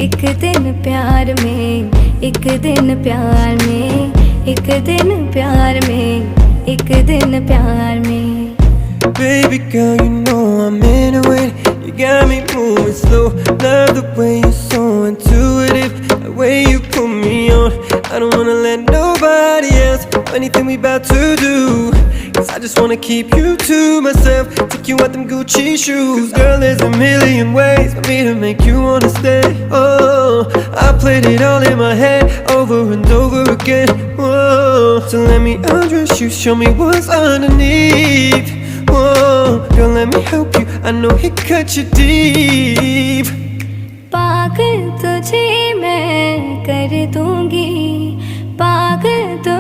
एक दिन प्यार में, एक दिन प्यार में, एक दिन प्यार में, एक दिन प्यार में. Baby girl, you know I'm into it. You got me moving slow. Love the way you're so intuitive, the way you put me on. I don't wanna let nobody else know anything we about to do, 'cause I just wanna keep you to myself. Take you out them Gucci shoes. 'Cause girl, there's a million ways for me to make you wanna stay. Oh, I played it all in my head over and over again. Whoa, so let me undress you, show me what's underneath. Whoa, girl, let me help you, I know it cut you deep. पागल तुझे मैं कर दूंगी, पागल तुझे